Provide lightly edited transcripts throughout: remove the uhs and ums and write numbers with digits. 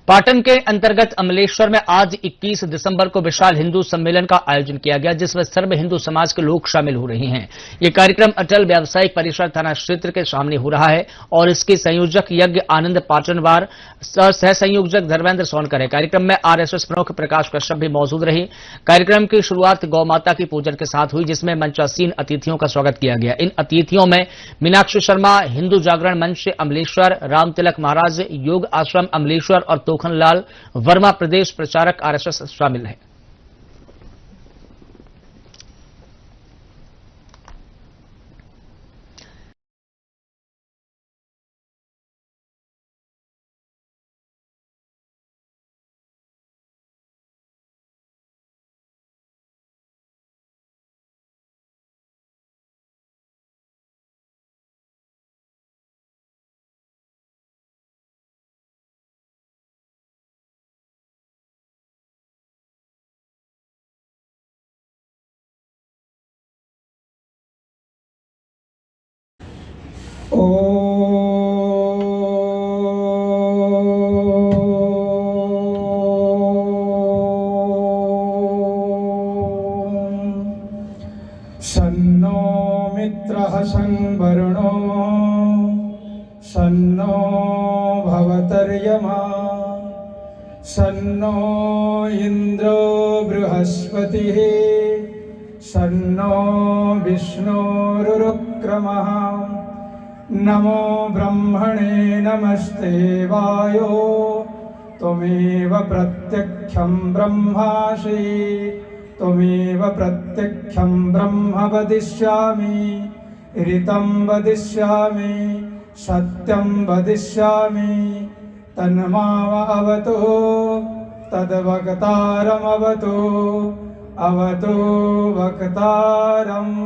पाटन के अंतर्गत अमलेश्वर में आज 21 दिसंबर को विशाल हिंदू सम्मेलन का आयोजन किया गया, जिसमें सर्व हिंदू समाज के लोग शामिल हो रहे हैं। ये कार्यक्रम अटल व्यावसायिक परिसर थाना क्षेत्र के सामने हो रहा है और इसके संयोजक यज्ञ आनंद पाटनवार, सह संयोजक धर्मेंद्र सोनकर है। कार्यक्रम में आरएसएस प्रमुख प्रकाश कश्यप भी मौजूद रहे। कार्यक्रम की शुरुआत गौ माता की पूजन के साथ हुई, जिसमें मंचासीन अतिथियों का स्वागत किया गया। इन अतिथियों में मीनाक्षी शर्मा, हिंदू जागरण मंच अमलेश्वर, राम तिलक महाराज योग आश्रम अमलेश्वर और तोखनलाल वर्मा प्रदेश प्रचारक आरएसएस शामिल है। शन्नो मित्रः शन्वरुणो शन्नो भवतर्यमा शन्नो इन्द्रो बृहस्पतिः शन्नो विष्णुरुक्रमः। नमो ब्रह्मणे नमस्ते वायो त्वमेव प्रत्यक्षं ब्रह्मासि त्वमेव प्रत्यक्षं ब्रह्म वदिष्यामि ऋतं वदिष्यामि सत्यं वदिष्यामि तन्मावतु तद्वक्तारमवतु अवतु वक्तारम्।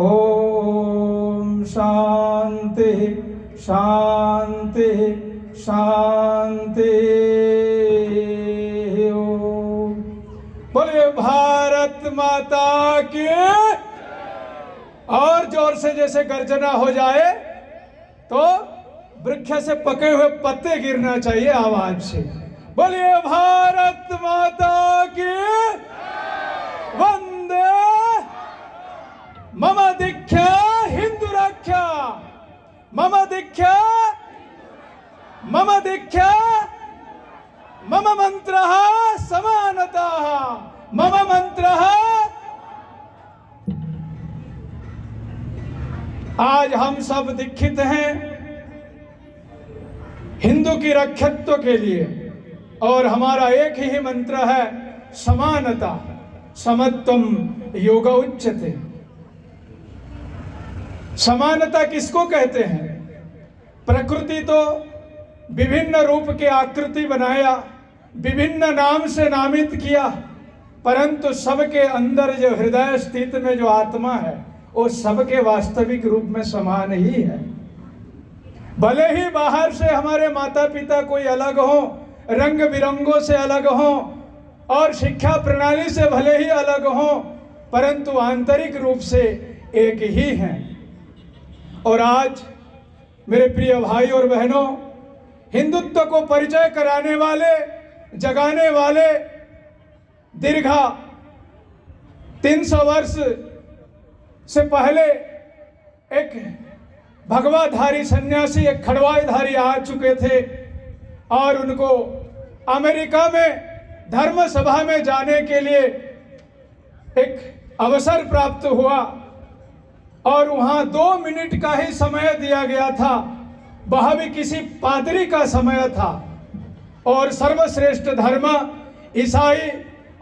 ओम शांति शांति शांति। बोलिए भारत माता की। और जोर से जैसे गर्जना हो जाए तो वृक्ष से पके हुए पत्ते गिरना चाहिए आवाज से। बोलिए भारत माता की। वंदे मम दीक्षा हिंदू रक्षा मम दीक्षा मम मंत्रः समानतः मम मंत्रः। आज हम सब दीक्षित हैं हिंदू की रक्षत्व के लिए और हमारा एक ही मंत्र है समानता। समत्वम योग उच्यते। समानता किसको कहते हैं? प्रकृति तो विभिन्न रूप के आकृति बनाया, विभिन्न नाम से नामित किया, परंतु सबके अंदर जो हृदय स्थित में जो आत्मा है वो सबके वास्तविक रूप में समान ही है। भले ही बाहर से हमारे माता पिता कोई अलग हो, रंग बिरंगों से अलग हो और शिक्षा प्रणाली से भले ही अलग हो, परंतु आंतरिक रूप से एक ही हैं। और आज मेरे प्रिय भाई और बहनों, हिंदुत्व को परिचय कराने वाले, जगाने वाले दीर्घा 300 वर्ष से पहले एक भगवाधारी सन्यासी, एक खड़वाधारी आ चुके थे और उनको अमेरिका में धर्म सभा में जाने के लिए एक अवसर प्राप्त हुआ और वहां 2 मिनट का ही समय दिया गया था। वह भी किसी पादरी का समय था और सर्वश्रेष्ठ धर्म ईसाई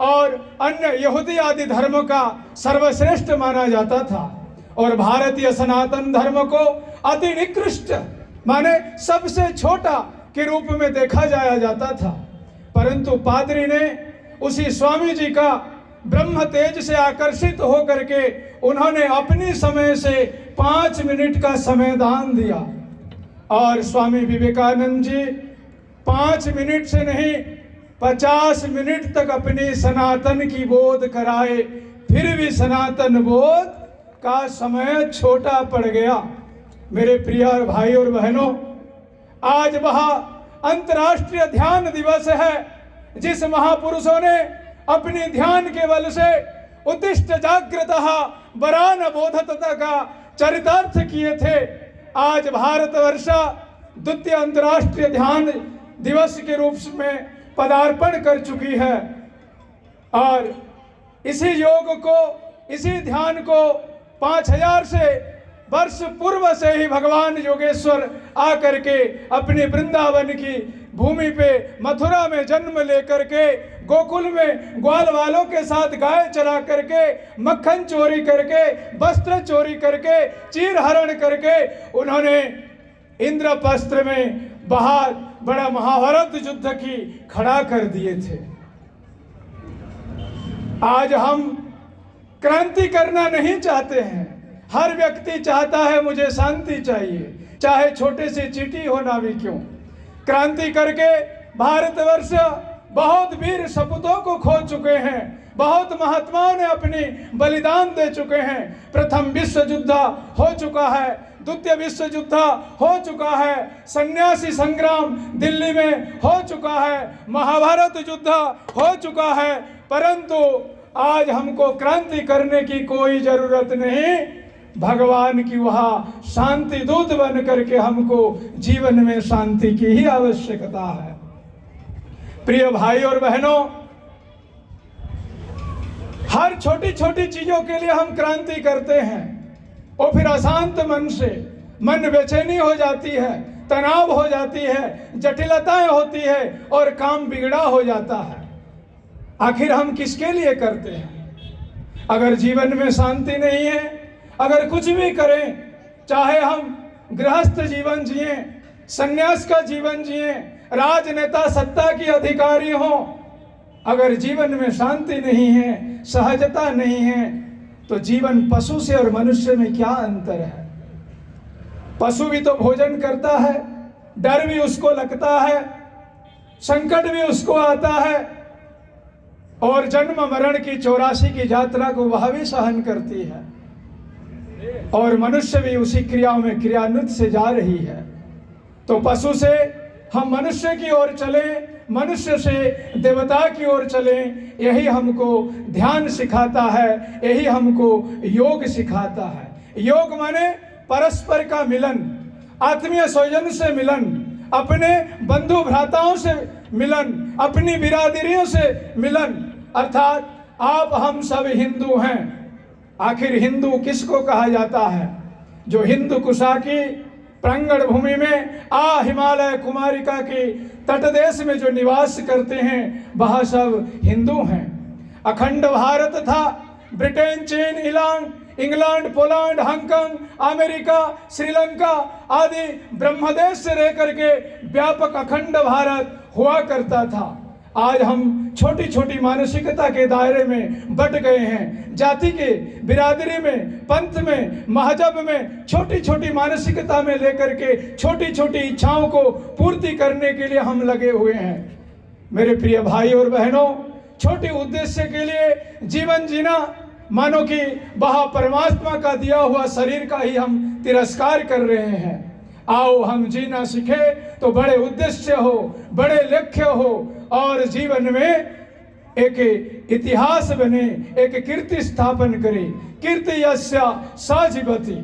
और अन्य यहूदी आदि धर्म का सर्वश्रेष्ठ माना जाता था और भारतीय सनातन धर्म को अति निकृष्ट माने सबसे छोटा के रूप में देखा जाता था। परंतु पादरी ने उसी स्वामी जी का ब्रह्म तेज से आकर्षित होकर के उन्होंने अपनी समय से 5 मिनट का समय दान दिया और स्वामी विवेकानंद जी 5 मिनट से नहीं 50 मिनट तक अपनी सनातन की बोध कराए, फिर भी सनातन बोध का समय छोटा पड़ गया। मेरे प्रिय भाई और बहनों, आज वह अंतर्राष्ट्रीय ध्यान दिवस है, जिस महापुरुषों ने अपनी ध्यान के बल से उत्तिष्ठ जागृतः वरान बोधतः का चरितार्थ किए थे। आज भारतवर्ष द्वितीय अंतर्राष्ट्रीय ध्यान दिवस के रूप में पदार्पण कर चुकी है और इसी योग को, इसी ध्यान को 5000 से वर्ष पूर्व से ही भगवान योगेश्वर आकर के अपने वृंदावन की भूमि पे मथुरा में जन्म लेकर के गोकुल में ग्वाल वालों के साथ गाय चरा करके, मक्खन चोरी करके, वस्त्र चोरी करके, चीर हरण करके उन्होंने इंद्रप्रस्थ में बहुत बड़ा महाभारत युद्ध की खड़ा कर दिए थे। आज हम क्रांति करना नहीं चाहते हैं। हर व्यक्ति चाहता है मुझे शांति चाहिए, चाहे छोटे से चींटी हो ना भी क्यों। क्रांति करके भारतवर्ष बहुत वीर सपूतों को खो चुके हैं, बहुत महात्माओं ने अपनी बलिदान दे चुके हैं। प्रथम विश्व युद्ध हो चुका है, द्वितीय विश्व युद्ध हो चुका है, सन्यासी संग्राम दिल्ली में हो चुका है, महाभारत युद्ध हो चुका है, परंतु आज हमको क्रांति करने की कोई जरूरत नहीं। भगवान की वहाँ शांति दूत बन करके हमको जीवन में शांति की ही आवश्यकता है। प्रिय भाई और बहनों, हर छोटी छोटी चीजों के लिए हम क्रांति करते हैं और फिर अशांत मन से मन बेचैनी हो जाती है, तनाव हो जाती है, जटिलताएं होती है और काम बिगड़ा हो जाता है। आखिर हम किसके लिए करते हैं? अगर जीवन में शांति नहीं है, अगर कुछ भी करें, चाहे हम गृहस्थ जीवन जिए, सन्यास का जीवन जिए, राजनेता सत्ता की अधिकारी हो, अगर जीवन में शांति नहीं है, सहजता नहीं है, तो जीवन पशु से और मनुष्य में क्या अंतर है? पशु भी तो भोजन करता है, डर भी उसको लगता है, संकट भी उसको आता है और जन्म मरण की 84 की यात्रा को वह भी सहन करती है और मनुष्य भी उसी क्रियाओं में क्रियान्वित से जा रही है। तो पशु से हम मनुष्य की ओर चले, मनुष्य से देवता की ओर चले, यही हमको ध्यान सिखाता है, यही हमको योग सिखाता है। योग माने परस्पर का मिलन, आत्मीय स्वजन से मिलन, अपने बंधु भ्राताओं से मिलन, अपनी बिरादरियों से मिलन, अर्थात आप हम सब हिंदू हैं। आखिर हिंदू किसको कहा जाता है? जो हिंदू कुशा की प्रांगण भूमि में हिमालय कुमारिका के तटदेश में जो निवास करते हैं वह सब हिंदू हैं। अखंड भारत था, ब्रिटेन, चीन, England, Poland, Hong Kong, America, Sri Lanka आदि ब्रह्मदेश से लेकर के व्यापक अखंड भारत हुआ करता था। आज हम छोटी छोटी मानसिकता के दायरे में बट गए हैं। जाति के, बिरादरी में, पंथ में, महजब में छोटी छोटी मानसिकता में लेकर के छोटी छोटी इच्छाओं को पूर्ति करने के लिए हम लगे हुए हैं। मेरे प्रिय भाई और बहनों, छोटे उद्देश्य के लिए जीवन जीना मानो कि वह परमात्मा का दिया हुआ शरीर का ही हम तिरस्कार कर रहे हैं। आओ हम जीना सीखे तो बड़े उद्देश्य हो, बड़े लक्ष्य हो और जीवन में एक इतिहास बने, एक कीर्ति स्थापन करे। कीर्ति यस्य स जीवति।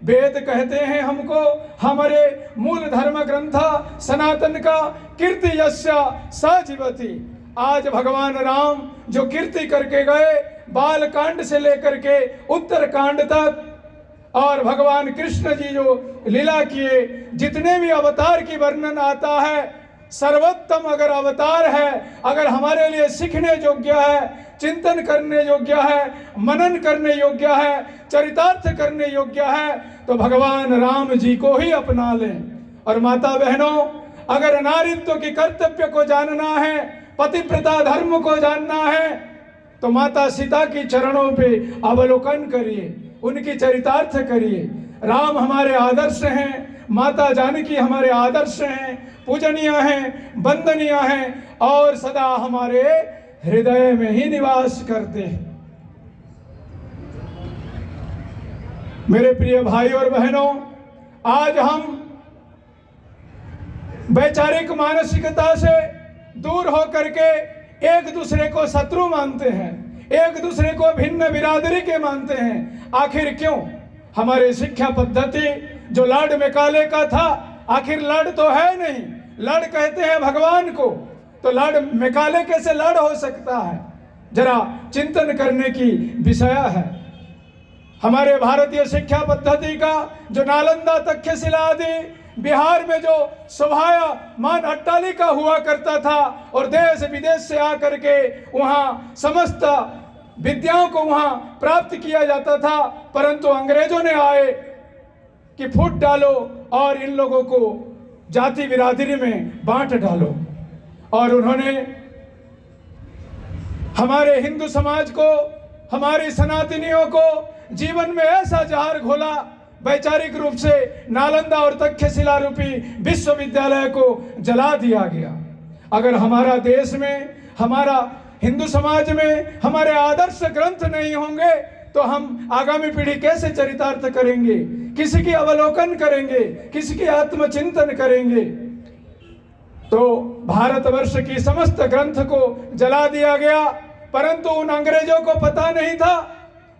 वेद कहते हैं हमको, हमारे मूल धर्म ग्रंथ सनातन का, कीर्ति यस्य स जीवति। आज भगवान राम जो कीर्ति करके गए, बाल कांड से लेकर के उत्तर कांड तक, और भगवान कृष्ण जी जो लीला किए, जितने भी अवतार की वर्णन आता है, सर्वोत्तम अगर अवतार है, अगर हमारे लिए सीखने योग्य है, चिंतन करने योग्य है, मनन करने योग्य है, चरितार्थ करने योग्य है, तो भगवान राम जी को ही अपना लें। और माता बहनों, अगर नारीत्व के कर्तव्य को जानना है, पतिव्रता धर्म को जानना है, तो माता सीता की चरणों पे अवलोकन करिए, उनकी चरितार्थ करिए। राम हमारे आदर्श हैं, माता जानकी हमारे आदर्श हैं, पूजनीय हैं, वंदनीय हैं और सदा हमारे हृदय में ही निवास करते हैं। मेरे प्रिय भाई और बहनों, आज हम वैचारिक मानसिकता से दूर होकर के एक दूसरे को शत्रु मानते हैं, एक दूसरे को भिन्न बिरादरी के मानते हैं। आखिर क्यों? हमारी शिक्षा पद्धति जो लॉर्ड मैकाले का था, आखिर लॉर्ड तो है नहीं, लॉर्ड कहते हैं भगवान को, तो लॉर्ड मैकाले कैसे लॉर्ड हो सकता है? जरा चिंतन करने की विषय है। हमारे भारतीय शिक्षा पद्धति का जो नालंदा, तक्षशिला आदि बिहार में जो शोभायमान अट्टालिका हुआ करता था और देश विदेश से आकर के वहाँ समस्त विद्याओं को वहाँ प्राप्त किया जाता था, परंतु अंग्रेजों ने आए कि फूट डालो और इन लोगों को जाति बिरादरी में बांट डालो, और उन्होंने हमारे हिंदू समाज को, हमारी सनातनियों को जीवन में ऐसा जहर घोला, वैचारिक रूप से नालंदा और तक्षशिला रूपी विश्वविद्यालय को जला दिया गया। अगर हमारा देश में, हमारा हिंदू समाज में हमारे आदर्श ग्रंथ नहीं होंगे तो हम आगामी पीढ़ी कैसे चरितार्थ करेंगे, किसी की अवलोकन करेंगे, किसी की आत्मचिंतन करेंगे? तो भारतवर्ष की समस्त ग्रंथ को जला दिया गया, परंतु उन अंग्रेजों को पता नहीं था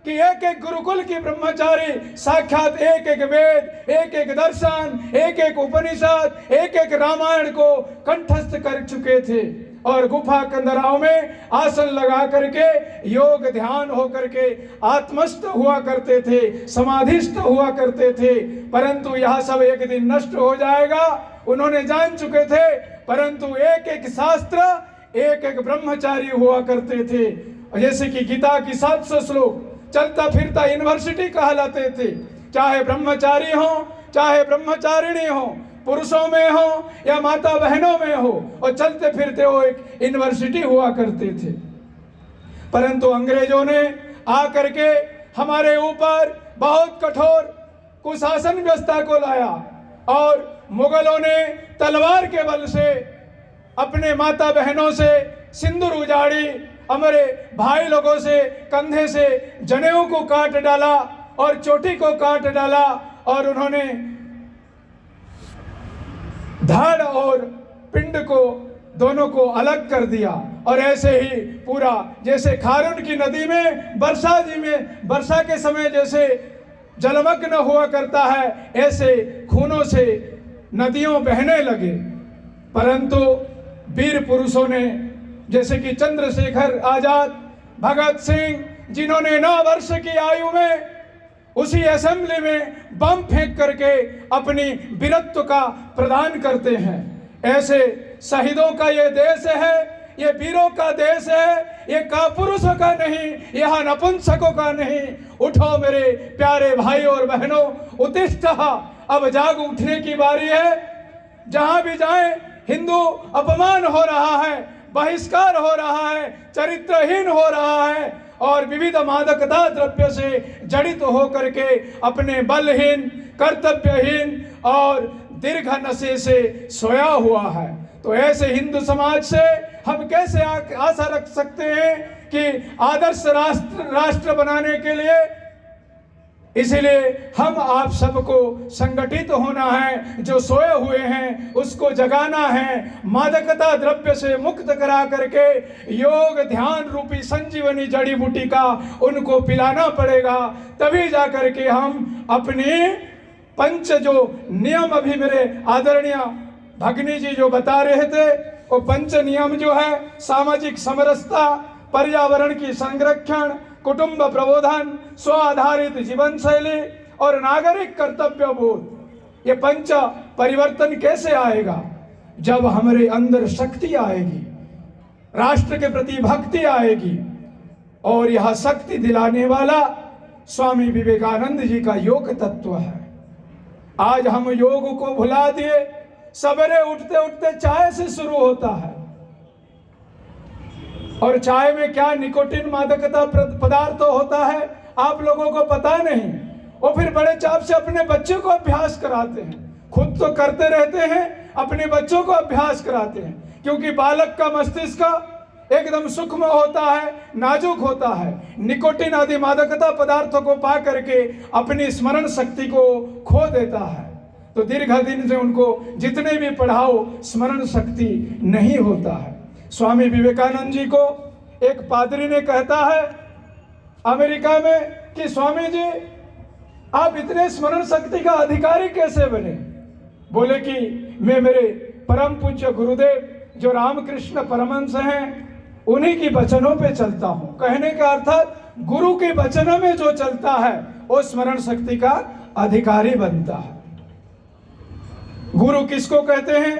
कि एक एक गुरुकुल की ब्रह्मचारी साक्षात एक एक वेद, एक एक दर्शन, एक एक उपनिषद, एक एक रामायण को कंठस्थ कर चुके थे और गुफा कंदराओं में आसन लगा करके योग ध्यान हो करके आत्मस्थ हुआ करते थे, समाधिस्थ हुआ करते थे। परंतु यह सब एक दिन नष्ट हो जाएगा, उन्होंने जान चुके थे। परंतु एक एक शास्त्र, एक एक ब्रह्मचारी हुआ करते थे। जैसे कि गीता की 700 श्लोक चलता फिरता यूनिवर्सिटी कहलाते थे। चाहे ब्रह्मचारी हो, चाहे ब्रह्मचारिणी हो, पुरुषों में हो या माता बहनों में हो, और चलते फिरते वो एक यूनिवर्सिटी हुआ करते थे। परंतु अंग्रेजों ने आकर के हमारे ऊपर बहुत कठोर कुशासन व्यवस्था को लाया और मुगलों ने तलवार के बल से अपने माता बहनों से सिंदूर उजाड़ी, हमारे भाई लोगों से कंधे से जनेऊ को काट डाला और चोटी को काट डाला, और उन्होंने धड़ और पिंड को दोनों को अलग कर दिया। और ऐसे ही पूरा, जैसे खारून की नदी में वर्षा के समय जैसे जलमग्न हुआ करता है, ऐसे खूनों से नदियों बहने लगे। परंतु वीर पुरुषों ने, जैसे कि चंद्रशेखर आजाद, भगत सिंह, जिन्होंने 9 वर्ष की आयु में उसी असेंबली में बम फेंक करके अपनी वीरत्व का प्रदान करते हैं, ऐसे शहीदों का ये देश है, ये वीरों का देश है, ये कापुरुषों का नहीं, यह नपुंसकों का नहीं। उठो मेरे प्यारे भाई और बहनों, उत्तिष्ठः, अब जाग उठने की बारी है। जहां भी जाएं हिंदू अपमान हो रहा है, बहिष्कार हो रहा है, चरित्रहीन हो रहा है और विविध मादकता द्रव्य से जड़ित होकर के अपने बलहीन, कर्तव्यहीन और दीर्घ नशे से सोया हुआ है। तो ऐसे हिंदू समाज से हम कैसे आशा रख सकते हैं कि आदर्श राष्ट्र बनाने के लिए? इसलिए हम आप सबको संगठित होना है, जो सोए हुए हैं उसको जगाना है, मादकता द्रव्य से मुक्त करा करके योग ध्यान रूपी संजीवनी जड़ी बूटी का उनको पिलाना पड़ेगा। तभी जा करके हम अपने पंच जो नियम, अभी मेरे आदरणीय भगनी जी जो बता रहे थे, वो पंच नियम जो है सामाजिक समरसता, पर्यावरण की संरक्षण, कुटुंब प्रबोधन, स्व आधारित जीवन शैली और नागरिक कर्तव्य बोध, ये पंच परिवर्तन कैसे आएगा? जब हमारे अंदर शक्ति आएगी, राष्ट्र के प्रति भक्ति आएगी। और यह शक्ति दिलाने वाला स्वामी विवेकानंद जी का योग तत्व है। आज हम योग को भुला दिए, सवेरे उठते उठते चाय से शुरू होता है, और चाय में क्या निकोटिन मादकता पदार्थ होता है आप लोगों को पता नहीं। और फिर बड़े चाप से अपने बच्चों को अभ्यास कराते हैं, खुद तो करते रहते हैं, अपने बच्चों को अभ्यास कराते हैं, क्योंकि बालक का मस्तिष्क एकदम सूक्ष्म होता है, नाजुक होता है, निकोटिन आदि मादकता पदार्थों को पा करके अपनी स्मरण शक्ति को खो देता है। तो दीर्घ दिन से उनको जितने भी पढ़ाओ स्मरण शक्ति नहीं होता है। स्वामी विवेकानंद जी को एक पादरी ने कहता है अमेरिका में कि स्वामी जी आप इतने स्मरण शक्ति का अधिकारी कैसे बने? बोले कि मैं मेरे परम पूज्य गुरुदेव जो रामकृष्ण परमहंस हैं उन्हीं की वचनों पे चलता हूं। कहने का अर्थात गुरु के वचनों में जो चलता है वो स्मरण शक्ति का अधिकारी बनता है। गुरु किसको कहते हैं?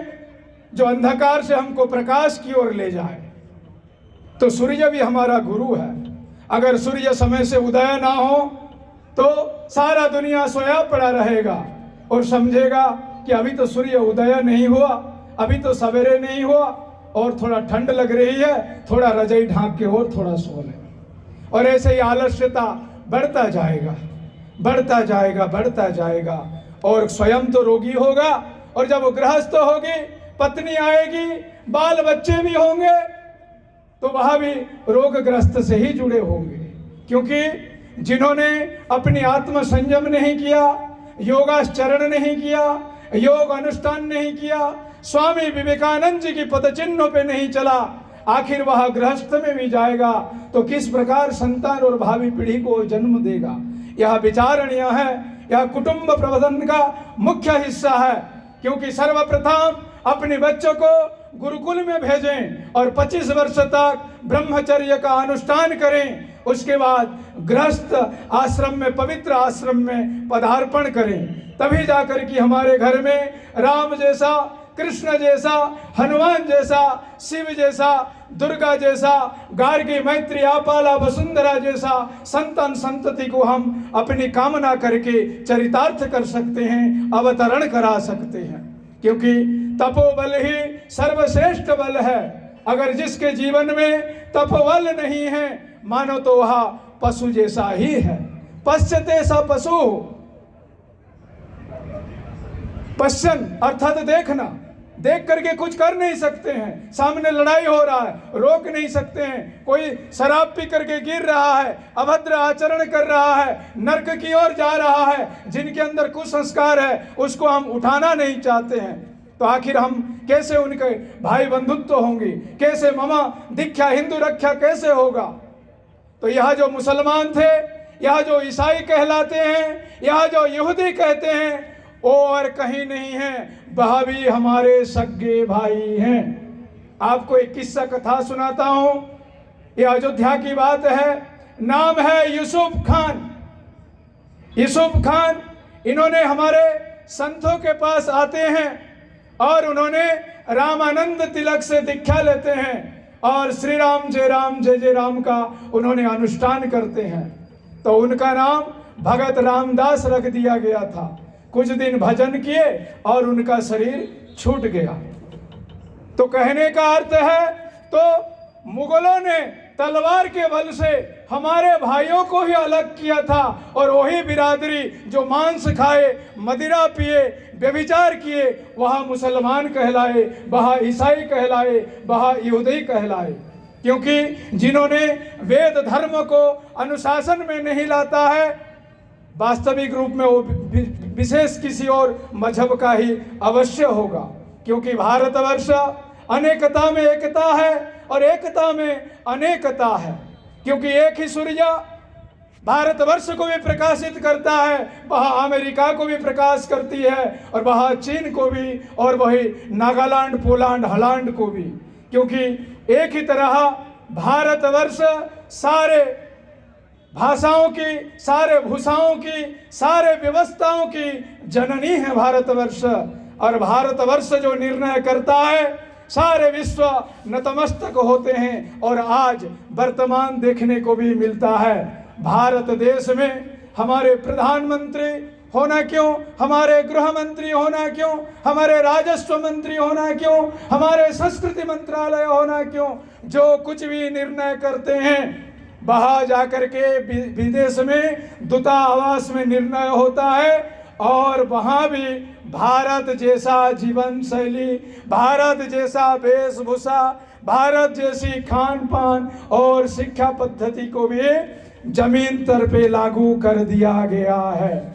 जो अंधकार से हमको प्रकाश की ओर ले जाए। तो सूर्य भी हमारा गुरु है। अगर सूर्य समय से उदय ना हो तो सारा दुनिया सोया पड़ा रहेगा और समझेगा कि अभी तो सूर्य उदय नहीं हुआ, अभी तो सवेरे नहीं हुआ और थोड़ा ठंड लग रही है, थोड़ा रजाई ढांक के और थोड़ा सो ले। और ऐसे ही आलस्यता बढ़ता जाएगा, बढ़ता जाएगा, बढ़ता जाएगा और स्वयं तो रोगी होगा और जब वो गृहस्थ होगी, पत्नी आएगी, बाल बच्चे भी होंगे तो वह भी रोगग्रस्त से ही जुड़े होंगे। क्योंकि जिन्होंने अपनी आत्म संयम नहीं किया, योगाचरण नहीं किया, योग अनुष्ठान नहीं किया, स्वामी विवेकानंद जी की पदचिन्हों पे नहीं चला, आखिर वह गृहस्थ में भी जाएगा तो किस प्रकार संतान और भावी पीढ़ी को जन्म देगा। यह विचारणीय है, यह कुटुंब प्रबंधन का मुख्य हिस्सा है। क्योंकि सर्वप्रथम अपने बच्चों को गुरुकुल में भेजें और 25 वर्ष तक ब्रह्मचर्य का अनुष्ठान करें, उसके बाद गृहस्थ आश्रम में, पवित्र आश्रम में पदार्पण करें। तभी जाकर कि हमारे घर में राम जैसा, कृष्ण जैसा, हनुमान जैसा, शिव जैसा, दुर्गा जैसा, गार्गी, मैत्री, आपाला, वसुंधरा जैसा संतान संतति को हम अपनी कामना करके चरितार्थ कर सकते हैं, अवतरण करा सकते हैं। क्योंकि तपोबल ही सर्वश्रेष्ठ बल है। अगर जिसके जीवन में तपोबल नहीं है मानो तो वह पशु जैसा ही है। पश्यते सा पशु, पश्चन अर्थात देखना, देख करके कुछ कर नहीं सकते हैं। सामने लड़ाई हो रहा है, रोक नहीं सकते हैं। कोई शराब पी करके गिर रहा है, अभद्र आचरण कर रहा है, नरक की ओर जा रहा है, जिनके अंदर कुसंस्कार है उसको हम उठाना नहीं चाहते हैं। तो आखिर हम कैसे उनके भाई बंधुत्व होंगे? कैसे ममा दीक्षा हिंदू रक्षा कैसे होगा? तो यह जो मुसलमान थे, यह जो ईसाई कहलाते हैं, यह जो यहूदी कहते हैं, और कहीं नहीं है, वह भी हमारे सगे भाई हैं। आपको एक किस्सा कथा सुनाता हूं। यह अयोध्या की बात है। नाम है यूसुफ खान। यूसुफ खान, इन्होंने हमारे संतों के पास आते हैं और उन्होंने रामानंद तिलक से दीक्षा लेते हैं और श्री राम जय जय राम का उन्होंने अनुष्ठान करते हैं। तो उनका नाम भगत रामदास रख दिया गया था। कुछ दिन भजन किए और उनका शरीर छूट गया। तो कहने का अर्थ है, तो मुगलों ने तलवार के बल से हमारे भाइयों को ही अलग किया था और वही बिरादरी जो मांस खाए, मदिरा पिए, व्यभिचार किए, वह मुसलमान कहलाए, वह ईसाई कहलाए, वह यहूदी कहलाए। क्योंकि जिन्होंने वेद धर्म को अनुशासन में नहीं लाता है, वास्तविक रूप में वो विशेष किसी और मजहब का ही अवश्य होगा। क्योंकि भारतवर्ष अनेकता में एकता है और एकता में अनेकता है। क्योंकि एक ही सूर्य भारतवर्ष को भी प्रकाशित करता है, वह अमेरिका को भी प्रकाश करती है और वह चीन को भी, और वही नागालैंड, पोलैंड, हॉलैंड को भी। क्योंकि एक ही तरह भारतवर्ष सारे भाषाओं की, सारे भूषाओं की, सारे व्यवस्थाओं की जननी है भारतवर्ष। और भारतवर्ष जो निर्णय करता है, सारे विश्व नतमस्तक होते हैं। और आज वर्तमान देखने को भी मिलता है, भारत देश में हमारे प्रधानमंत्री होना क्यों, हमारे गृह मंत्री होना क्यों, हमारे राजस्व मंत्री होना क्यों, हमारे संस्कृति मंत्रालय होना क्यों, जो कुछ भी निर्णय करते हैं वहां जाकर के विदेश में दूतावास में निर्णय होता है। और वहां भी भारत जैसा जीवन शैली, भारत जैसा वेशभूषा, भारत जैसी खान पान और शिक्षा पद्धति को भी जमीन तर पे लागू कर दिया गया है।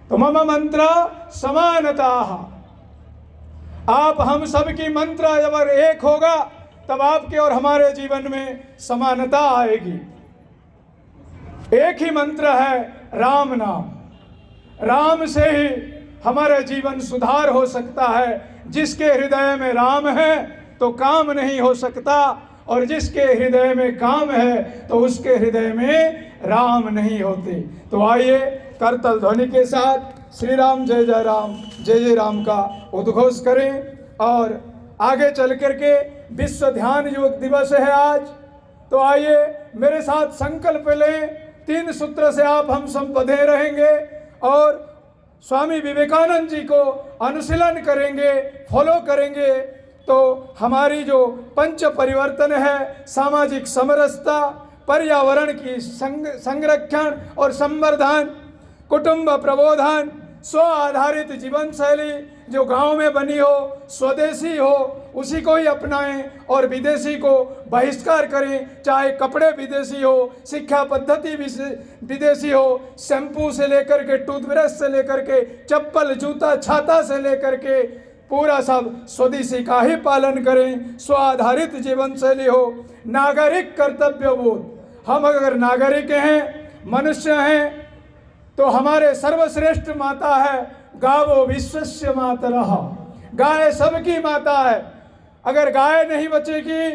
तो मम मंत्र समानता, आप हम सबकी मंत्र जब एक होगा तब आपके और हमारे जीवन में समानता आएगी। एक ही मंत्र है राम नाम, राम से ही हमारा जीवन सुधार हो सकता है। जिसके हृदय में राम है तो काम नहीं हो सकता, और जिसके हृदय में काम है तो उसके हृदय में राम नहीं होते। तो आइए करतल ध्वनि के साथ श्री राम जय जय राम का उद्घोष करें। और आगे चल करके विश्व ध्यान योग दिवस है आज, तो आइए मेरे साथ संकल्प लें। 3 सूत्र से आप हम सब बंधे रहेंगे और स्वामी विवेकानंद जी को अनुशीलन करेंगे, फॉलो करेंगे। तो हमारी जो पंच परिवर्तन है, सामाजिक समरसता, पर्यावरण की संरक्षण और संवर्धन, कुटुंब प्रबोधन, स्व आधारित जीवन शैली जो गांव में बनी हो, स्वदेशी हो, उसी को ही अपनाएं और विदेशी को बहिष्कार करें। चाहे कपड़े विदेशी हो, शिक्षा पद्धति विदेशी हो, शैम्पू से लेकर के टूथब्रश से लेकर के चप्पल जूता छाता से लेकर के पूरा सब स्वदेशी का ही पालन करें। स्व आधारित जीवन शैली हो, नागरिक कर्तव्य बोध। हम अगर नागरिक हैं, मनुष्य हैं, तो हमारे सर्वश्रेष्ठ माता है गावो विश्वस्य मातरः, गाय सबकी माता है। अगर गाय नहीं बचेगी,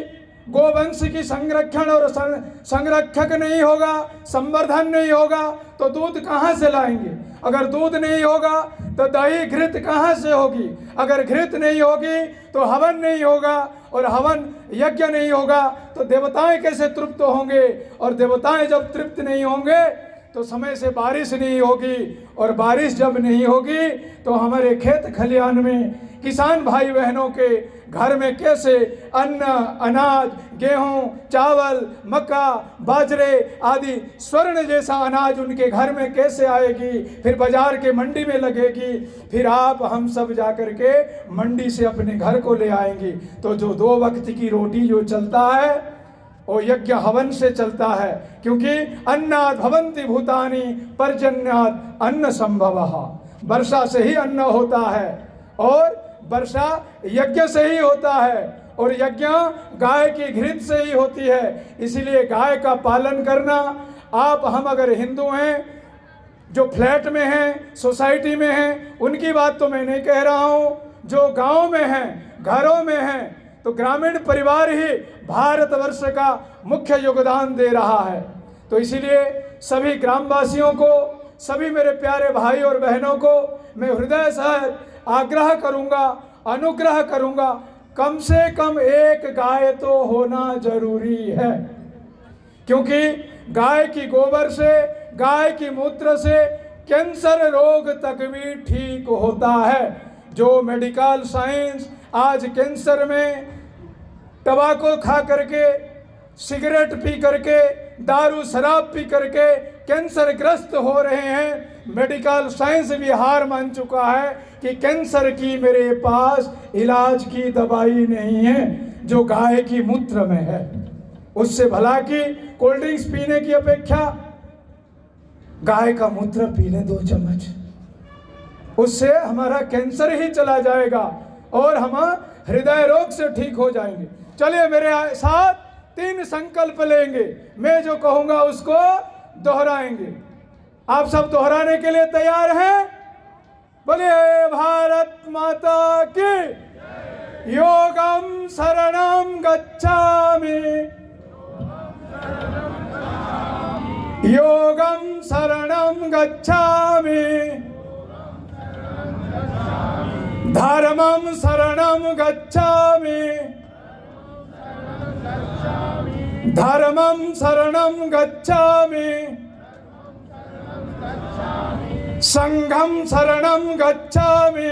गोवंश की संरक्षण और संरक्षक नहीं होगा, संवर्धन नहीं होगा, तो दूध कहाँ से लाएंगे? अगर दूध नहीं होगा तो दही घृत कहाँ से होगी? अगर घृत नहीं होगी तो हवन नहीं होगा, और हवन यज्ञ नहीं होगा तो देवताएं कैसे तृप्त होंगे? और देवताएं जब तृप्त नहीं होंगे तो समय से बारिश नहीं होगी, और बारिश जब नहीं होगी तो हमारे खेत खलिहान में किसान भाई बहनों के घर में कैसे अन्न, अनाज, गेहूं, चावल, मक्का, बाजरे आदि स्वर्ण जैसा अनाज उनके घर में कैसे आएगी? फिर बाजार के मंडी में लगेगी, फिर आप हम सब जाकर के मंडी से अपने घर को ले आएंगे। तो जो 2 वक्त की रोटी जो चलता है वो यज्ञ हवन से चलता है, क्योंकि अन्नात् भवन्ति भूतानि पर्जन्यात् अन्न संभवः। वर्षा से ही अन्न होता है, और वर्षा यज्ञ से ही होता है, और यज्ञ गाय की घृत से ही होती है। इसलिए गाय का पालन करना। आप हम अगर हिंदू हैं, जो फ्लैट में हैं, सोसाइटी में हैं, उनकी बात तो मैं नहीं कह रहा हूँ। जो गांव में हैं, घरों में हैं, तो ग्रामीण परिवार ही भारतवर्ष का मुख्य योगदान दे रहा है। तो इसीलिए सभी ग्रामवासियों को, सभी मेरे प्यारे भाई और बहनों को मैं हृदय से आग्रह करूंगा, अनुग्रह करूंगा, कम से कम 1 गाय तो होना जरूरी है। क्योंकि गाय की गोबर से, गाय की मूत्र से कैंसर रोग तक भी ठीक होता है। जो मेडिकल साइंस आज कैंसर में टबाको खा करके, सिगरेट पी करके, दारू शराब पी करके कैंसर ग्रस्त हो रहे हैं, मेडिकल साइंस भी हार मान चुका है कि कैंसर की मेरे पास इलाज की दवाई नहीं है, जो गाय की मूत्र में है। उससे भला कि कोल्ड ड्रिंक्स पीने की अपेक्षा गाय का मूत्र पी ले 2 चम्मच, उससे हमारा कैंसर ही चला जाएगा और हम हृदय रोग से ठीक हो जाएंगे। चलिए मेरे साथ 3 संकल्प लेंगे, मैं जो कहूंगा उसको दोहराएंगे। आप सब दोहराने के लिए तैयार हैं? बोलिए भारत माता की। योगम शरणम गच्छामि, योगम शरणम गच्छामि, धर्मं शरणं गच्छामि, धर्मं शरणं गच्छामि, संघं शरणं गच्छामि,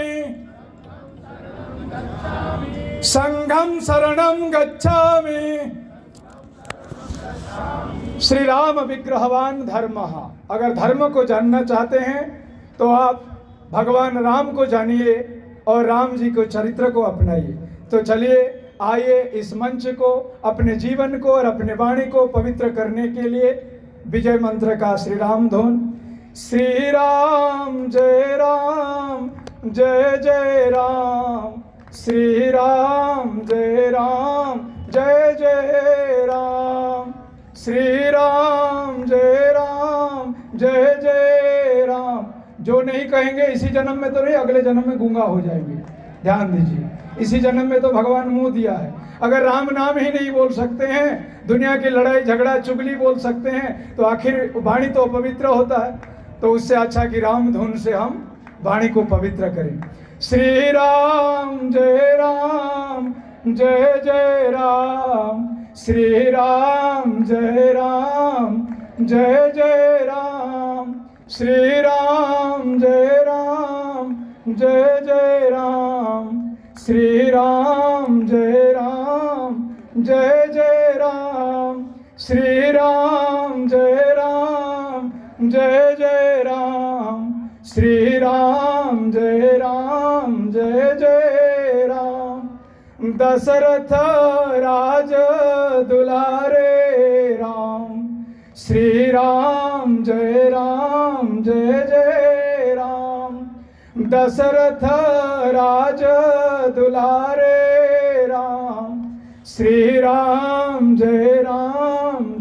संघं शरणं गच्छामि। श्री राम विग्रहवान धर्मः। अगर धर्म को जानना चाहते हैं तो आप भगवान राम को जानिए और राम जी को चरित्र को अपनाइए। तो चलिए आइए इस मंच को, अपने जीवन को और अपने वाणी को पवित्र करने के लिए विजय मंत्र का श्री राम धुन श्री राम जय राम जय जय राम, श्री राम जय राम जय जय राम, श्री राम जय राम जय जय राम। जो नहीं कहेंगे इसी जन्म में तो नहीं, अगले जन्म में गूंगा हो जाएंगे। ध्यान दीजिए, इसी जन्म में तो भगवान मुंह दिया है। अगर राम नाम ही नहीं बोल सकते हैं, दुनिया की लड़ाई झगड़ा चुगली बोल सकते हैं, तो आखिर वाणी तो पवित्र होता है। तो उससे अच्छा कि राम धुन से हम वाणी को पवित्र करें। श्री राम जय जय राम, श्री राम जय जय राम, श्री राम जय जय राम, श्री राम जय जय राम, श्री राम जय जय राम, श्री राम जय जय राम। दशरथ राज दुलारे राम, श्री राम जय जय राम। दशरथ राज दुलारे राम, श्री राम जय जय राम,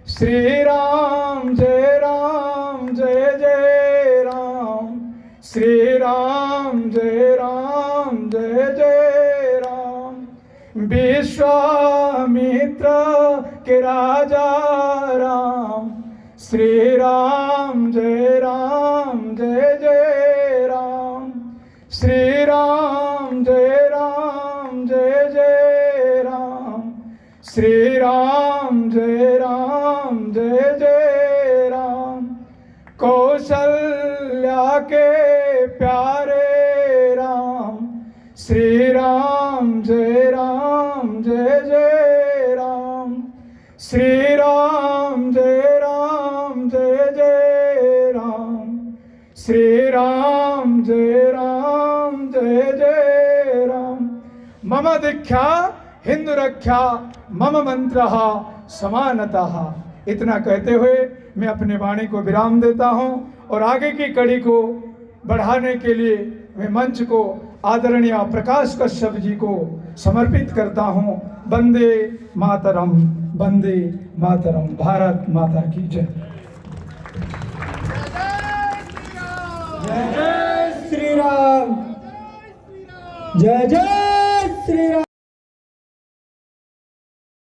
श्री राम जय जय राम, श्री राम जय जय राम। विश्वामित्र के राजा राम, श्री राम जय जय राम, श्री राम जय जय राम, श्री राम जय जय राम। कौशल्या के प्यारे राम, श्री राम जय जय राम, श्री राम जय जय राम, श्री राम जय जय राम। मम दीक्षा हिंदू रक्षा मम मंत्रः समानतः। इतना कहते हुए मैं अपने वाणी को विराम देता हूं और आगे की कड़ी को बढ़ाने के लिए मैं मंच को आदरणीय प्रकाश कश्यप जी को समर्पित करता हूं। वंदे मातरम, वंदे मातरम। भारत माता की जय। जय जय श्री राम, जय जय श्री राम।